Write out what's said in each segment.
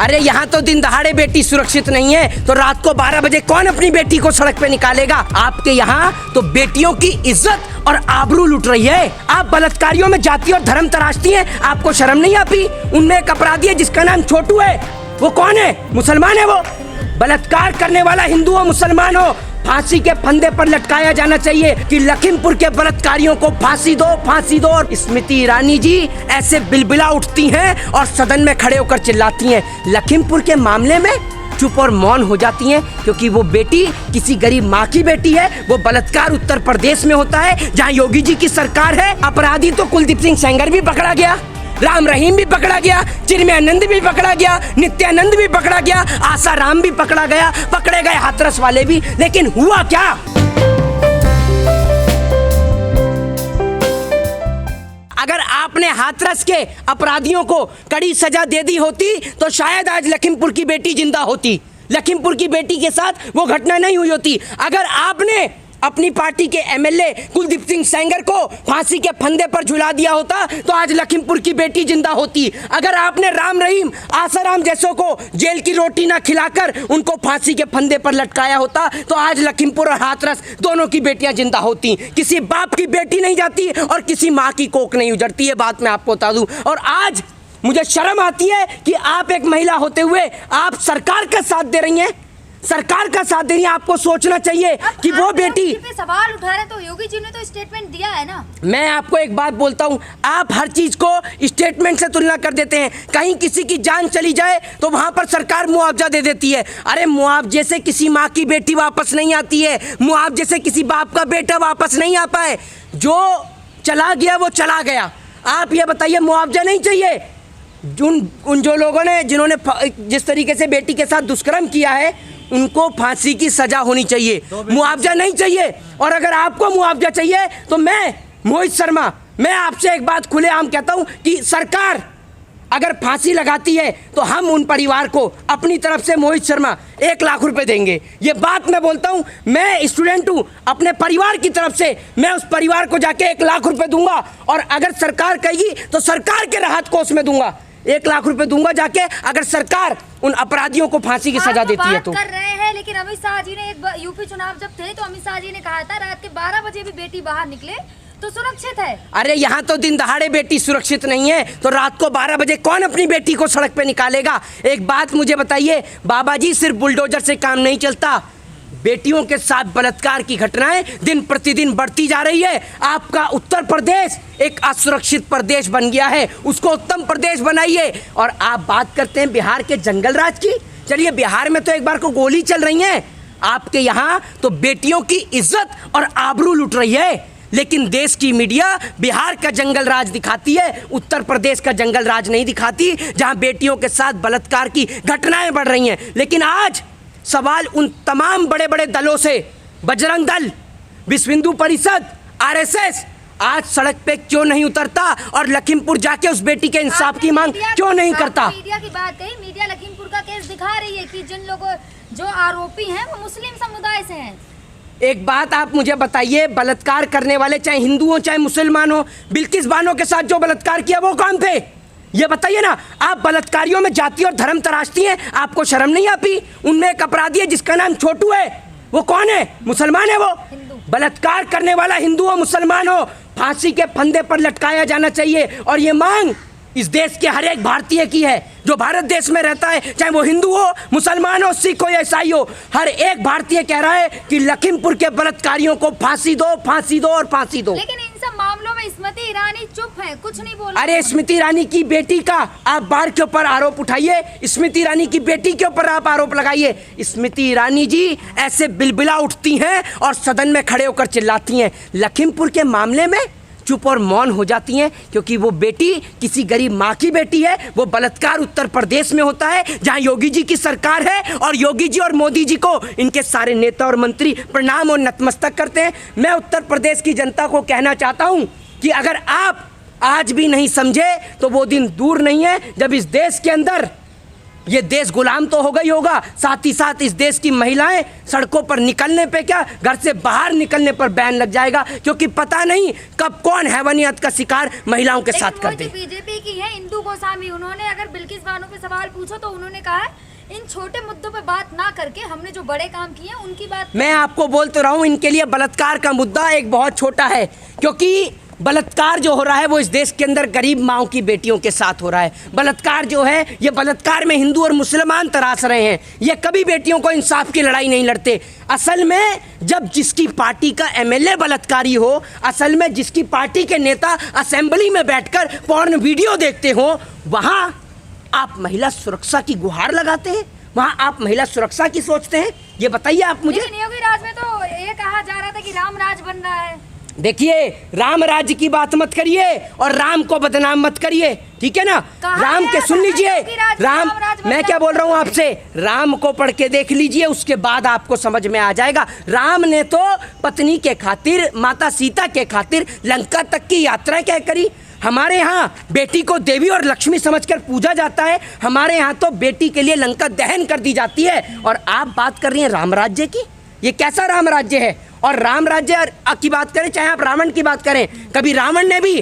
अरे यहाँ तो दिन दहाड़े बेटी सुरक्षित नहीं है तो रात को 12 बजे कौन अपनी बेटी को सड़क पे निकालेगा। आपके यहाँ तो बेटियों की इज्जत और आबरू लुट रही है। आप बलात्कारियों में जाति और धर्म तराशती हैं, आपको शर्म नहीं आती। उनमें एक अपराधी है जिसका नाम छोटू है, वो कौन है? मुसलमान है। वो बलात्कार करने वाला हिंदू हो मुसलमान हो, फांसी के फंदे पर लटकाया जाना चाहिए कि लखीमपुर के बलात्कारियों को फांसी दो, फांसी दो। और स्मृति ईरानी जी ऐसे बिलबिला उठती हैं और सदन में खड़े होकर चिल्लाती हैं। लखीमपुर के मामले में चुप और मौन हो जाती हैं क्योंकि वो बेटी किसी गरीब माँ की बेटी है। वो बलात्कार उत्तर प्रदेश में होता है जहाँ योगी जी की सरकार है। अपराधी तो कुलदीप सिंह सेंगर भी पकड़ा गया, राम रहीम भी पकड़ा गया, चिन्मयानंद भी पकड़ा गया, नित्यानंद भी पकड़ा गया, आसाराम भी पकड़ा गया, पकड़े गए हाथरस वाले भी। लेकिन हुआ क्या? अगर आपने हाथरस के अपराधियों को कड़ी सजा दे दी होती तो शायद आज लखीमपुर की बेटी जिंदा होती, लखीमपुर की बेटी के साथ वो घटना नहीं हुई होती। अगर आपने अपनी पार्टी के एमएलए कुलदीप सिंह सेंगर को फांसी के फंदे पर झुला दिया होता तो आज लखीमपुर की बेटी जिंदा होती। अगर आपने राम रहीम, आसाराम जैसों को जेल की रोटी ना खिलाकर उनको फांसी के फंदे पर लटकाया होता तो आज लखीमपुर और हाथरस दोनों की बेटियां जिंदा होती। किसी बाप की बेटी नहीं जाती और किसी माँ की कोख नहीं उजड़ती, ये बात मैं आपको बता दूं। और आज मुझे शर्म आती है कि आप एक महिला होते हुए आप सरकार का साथ दे रही हैं, सरकार का साथ दे रही है। आपको सोचना चाहिए कि वो बेटी पे सवाल उठा रहे तो योगी जी ने तो स्टेटमेंट दिया है ना। मैं आपको एक बात बोलता हूँ, आप हर चीज को स्टेटमेंट से तुलना कर देते हैं। कहीं किसी की जान चली जाए तो वहां पर सरकार मुआवजा दे देती है। अरे मुआवजे से किसी माँ की बेटी वापस नहीं आती है, मुआवजे से किसी बाप का बेटा वापस नहीं आ पाए। जो चला गया वो चला गया। आप ये बताइए, मुआवजा नहीं चाहिए? उन जो लोगों ने जिन्होंने जिस तरीके से बेटी के साथ दुष्कर्म किया है उनको फांसी की सजा होनी चाहिए, मुआवजा नहीं चाहिए। और अगर आपको मुआवजा चाहिए तो मैं मोहित शर्मा, मैं आपसे एक बात खुलेआम कहता हूं कि सरकार अगर फांसी लगाती है तो हम उन परिवार को अपनी तरफ से मोहित शर्मा 1 लाख रुपए देंगे। ये बात मैं बोलता हूं, मैं स्टूडेंट हूं, अपने परिवार की तरफ से मैं उस परिवार को जाके 1 लाख रुपए दूंगा। और अगर सरकार कहेगी तो सरकार के राहत कोष में दूंगा, 1 लाख रुपए दूंगा जाके, अगर सरकार उन अपराधियों को फांसी की सजा देती है तो। कर रहे हैं, लेकिन अमित शाह जी ने एक यूपी चुनाव जब थे तो अमित शाह जी ने कहा था रात के 12 बजे भी बेटी बाहर निकले तो सुरक्षित है। अरे यहाँ तो दिन दहाड़े बेटी सुरक्षित नहीं है तो रात को 12 बजे कौन अपनी बेटी को सड़क पे निकालेगा? एक बात मुझे बताइए बाबा जी, सिर्फ बुलडोजर से काम नहीं चलता। बेटियों के साथ बलात्कार की घटनाएं दिन प्रतिदिन बढ़ती जा रही है। आपका उत्तर प्रदेश एक असुरक्षित प्रदेश बन गया है, उसको उत्तम प्रदेश बनाइए। और आप बात करते हैं बिहार के जंगल राज की। चलिए, बिहार में तो एक बार को गोली चल रही है, आपके यहाँ तो बेटियों की इज्जत और आबरू लुट रही है। लेकिन देश की मीडिया बिहार का जंगल राज दिखाती है, उत्तर प्रदेश का जंगल राज नहीं दिखाती, जहां बेटियों के साथ बलात्कार की घटनाएं बढ़ रही हैं। लेकिन आज सवाल उन तमाम बड़े बड़े दलों से, बजरंग दल, विश्व हिंदू परिषद, आरएसएस, आज सड़क पे क्यों नहीं उतरता और लखीमपुर जाके उस बेटी के इंसाफ की मांग क्यों नहीं करता? मीडिया की बात कही, मीडिया लखीमपुर का केस दिखा रही है कि जिन लोगों जो आरोपी हैं वो मुस्लिम समुदाय से हैं। एक बात आप मुझे बताइए, बलात्कार करने वाले चाहे हिंदू हो चाहे मुसलमान हो, बिल्किस बानो के साथ जो बलात्कार किया वो कौन थे? ये बताइए ना। आप बलात्कारियों में जाति और धर्म तराशती हैं, आपको शर्म नहीं आती? उनमें एक अपराधी है जिसका नाम छोटू है, वो कौन है? मुसलमान है। वो बलात्कार करने वाला हिंदू हो मुसलमान हो, फांसी के फंदे पर लटकाया जाना चाहिए। और ये मांग इस देश के हर एक भारतीय की है जो भारत देश में रहता है, चाहे वो हिंदू हो, मुसलमान हो, सिख हो या ईसाई हो। हर एक भारतीय कह रहा है कि लखीमपुर के बलात्कारियों को फांसी दो, फांसी दो और फांसी दो। लेकिन इन सब मामलों में स्मृति ईरानी चुप है, कुछ नहीं बोल। अरे स्मृति ईरानी की बेटी का आप बार के ऊपर आरोप उठाइए, स्मृति ईरानी की बेटी के ऊपर आप आरोप लगाइए। स्मृति ईरानी जी ऐसे बिलबिला उठती हैं और सदन में खड़े होकर चिल्लाती हैं। लखीमपुर के मामले में चुप और मौन हो जाती हैं क्योंकि वो बेटी किसी गरीब माँ की बेटी है। वो बलात्कार उत्तर प्रदेश में होता है जहाँ योगी जी की सरकार है और योगी जी और मोदी जी को इनके सारे नेता और मंत्री प्रणाम और नतमस्तक करते हैं। मैं उत्तर प्रदेश की जनता को कहना चाहता हूँ कि अगर आप आज भी नहीं समझे तो वो दिन दूर नहीं है जब इस देश के अंदर ये देश गुलाम तो होगा ही होगा, साथ ही साथ इस देश की महिलाएं सड़कों पर निकलने पे क्या, घर से बाहर निकलने पर बैन लग जाएगा, क्योंकि पता नहीं कब कौन हैवानियत का शिकार महिलाओं के साथ कर दे। बीजेपी की है इंदु गोस्वामी, उन्होंने अगर बिल्किस बानो पे सवाल पूछो तो उन्होंने कहा है इन छोटे मुद्दों पे बात ना करके हमने जो बड़े काम किए हैं उनकी बात। मैं आपको बोल तो रहा हूँ, इनके लिए बलात्कार का मुद्दा एक बहुत छोटा है, क्योंकि बलात्कार जो हो रहा है वो इस देश के अंदर गरीब माओं की बेटियों के साथ हो रहा है। बलात्कार जो है, ये बलात्कार में हिंदू और मुसलमान तरास रहे हैं। ये कभी बेटियों को इंसाफ की लड़ाई नहीं लड़ते। असल में जब जिसकी पार्टी का एमएलए बलात्कारी हो, असल में जिसकी पार्टी के नेता असेंबली में बैठकर पोर्न वीडियो देखते हो, वहाँ आप महिला सुरक्षा की गुहार लगाते हैं, वहाँ आप महिला सुरक्षा की सोचते हैं। ये बताइए आप मुझे। लेकिन योगी राज में तो ये कहा जा रहा था कि राम राज बन रहा है। देखिए, राम राज्य की बात मत करिए और राम को बदनाम मत करिए, ठीक है ना। राम के सुन लीजिए, राम, मैं क्या बोल रहा हूँ आपसे, राम को पढ़ के देख लीजिए, उसके बाद आपको समझ में आ जाएगा। राम ने तो पत्नी के खातिर, माता सीता के खातिर लंका तक की यात्रा क्या करी। हमारे यहाँ बेटी को देवी और लक्ष्मी समझकर पूजा जाता है, हमारे यहाँ तो बेटी के लिए लंका दहन कर दी जाती है। और आप बात कर रही हैं राम राज्य की, ये कैसा राम राज्य है। और राम राज्य की बात करें, चाहे आप रावण की बात करें, कभी रावण ने भी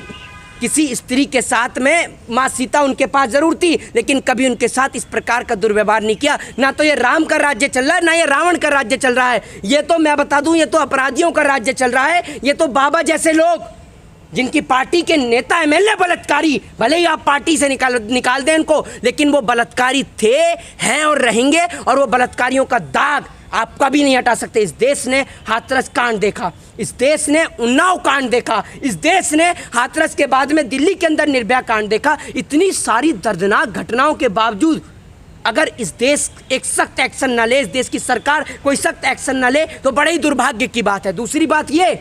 किसी स्त्री के साथ में, माँ सीता उनके पास जरूर थी, लेकिन कभी उनके साथ इस प्रकार का दुर्व्यवहार नहीं किया। ना तो ये राम का राज्य चल रहा है, ना ये रावण का राज्य चल रहा है। ये तो मैं बता दूं, ये तो अपराधियों का राज्य चल रहा है। ये तो बाबा जैसे लोग, जिनकी पार्टी के नेता एमएलए बलात्कारी, भले ही आप पार्टी से निकाल दें इनको, लेकिन वो बलात्कारी थे, हैं और रहेंगे। और वो बलात्कारियों का दाग आप कभी नहीं हटा सकते। इस देश ने हाथरस कांड देखा, इस देश ने उन्नाव कांड देखा, इस देश ने हाथरस के बाद में दिल्ली के अंदर निर्भया कांड देखा। इतनी सारी दर्दनाक घटनाओं के बावजूद अगर इस देश एक सख्त एक्शन न ले, इस देश की सरकार कोई सख्त एक्शन न ले, तो बड़े ही दुर्भाग्य की बात है। दूसरी बात ये,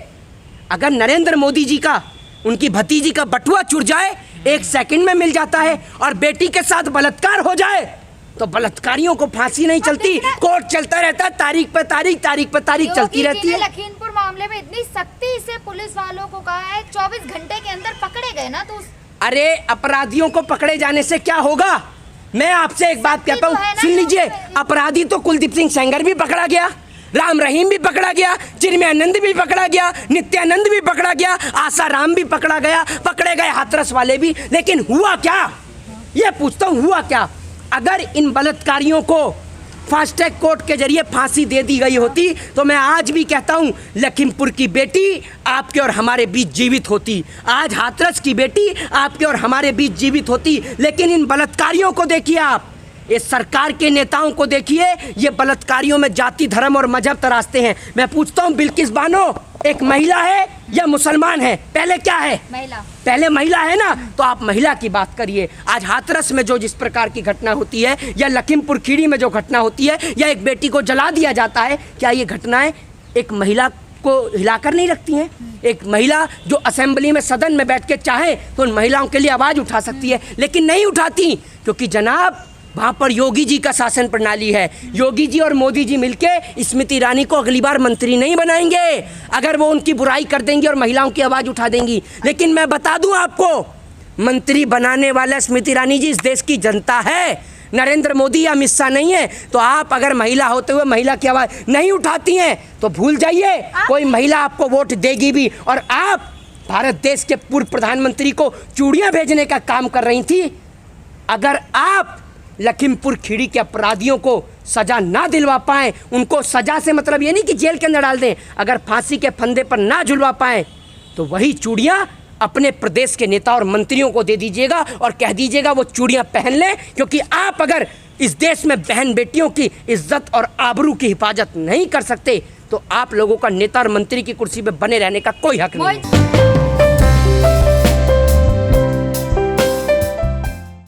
अगर नरेंद्र मोदी जी का, उनकी भतीजी का बटुआ चुर जाए, 1 सेकंड में मिल जाता है, और बेटी के साथ बलात्कार हो जाए तो बलात्कारियों को फांसी नहीं चलती, कोर्ट चलता रहता है, तारीख पे तारीख चलती रहती है। लखीमपुर मामले में इतनी सख्ती से पुलिस वालों को कहा है 24 घंटे के अंदर पकड़े गए ना, तो अरे अपराधियों को पकड़े जाने से क्या होगा। मैं आपसे एक बात कहता हूँ, सुन लीजिए, अपराधी तो कुलदीप सिंह सेंगर भी पकड़ा गया, राम रहीम भी पकड़ा गया, चिन्मयानंद भी पकड़ा गया, नित्यानंद भी पकड़ा गया, आसाराम भी पकड़ा गया, पकड़े गए हाथरस वाले भी। लेकिन हुआ क्या, ये पूछता हूँ, हुआ क्या। अगर इन बलात्कारियों को फास्ट ट्रैक कोर्ट के जरिए फांसी दे दी गई होती, तो मैं आज भी कहता हूँ लखीमपुर की बेटी आपके और हमारे बीच जीवित होती, आज हाथरस की बेटी आपके और हमारे बीच जीवित होती। लेकिन इन बलात्कारियों को देखिए आप, इस सरकार के नेताओं को देखिए, ये बलात्कारियों में जाति, धर्म और मजहब तराशते हैं। मैं पूछता हूँ, बिल्किस बानो एक महिला है या मुसलमान है? पहले क्या है? महिला। पहले महिला है ना, तो आप महिला की बात करिए। आज हाथरस में जो जिस प्रकार की घटना होती है, या लखीमपुर खीरी में जो घटना होती है, या एक बेटी को जला दिया जाता है, क्या ये घटनाएं एक महिला को हिलाकर नहीं रखती हैं? एक महिला जो असेंबली में, सदन में बैठ के चाहे तो उन महिलाओं के लिए आवाज़ उठा सकती है, लेकिन नहीं उठाती, क्योंकि जनाब वहाँ पर योगी जी का शासन प्रणाली है। योगी जी और मोदी जी मिलके स्मृति ईरानी को अगली बार मंत्री नहीं बनाएंगे अगर वो उनकी बुराई कर देंगी और महिलाओं की आवाज़ उठा देंगी। लेकिन मैं बता दूं आपको, मंत्री बनाने वाला स्मृति ईरानी जी इस देश की जनता है, नरेंद्र मोदी या अमित शाह नहीं है। तो आप अगर महिला होते हुए महिला की आवाज़ नहीं उठाती हैं तो भूल जाइए, कोई महिला आपको वोट देगी भी। और आप भारत देश के पूर्व प्रधानमंत्री को चूड़ियाँ भेजने का काम कर रही थी। अगर आप लखीमपुर खीरी के अपराधियों को सजा ना दिलवा पाएं, उनको सजा से मतलब ये नहीं कि जेल के अंदर डाल दें, अगर फांसी के फंदे पर ना झुलवा पाएं, तो वही चूड़ियां अपने प्रदेश के नेता और मंत्रियों को दे दीजिएगा और कह दीजिएगा वो चूड़ियां पहन लें। क्योंकि आप अगर इस देश में बहन बेटियों की इज्जत और आबरू की हिफाजत नहीं कर सकते, तो आप लोगों का नेता और मंत्री की कुर्सी पर बने रहने का कोई हक नहीं।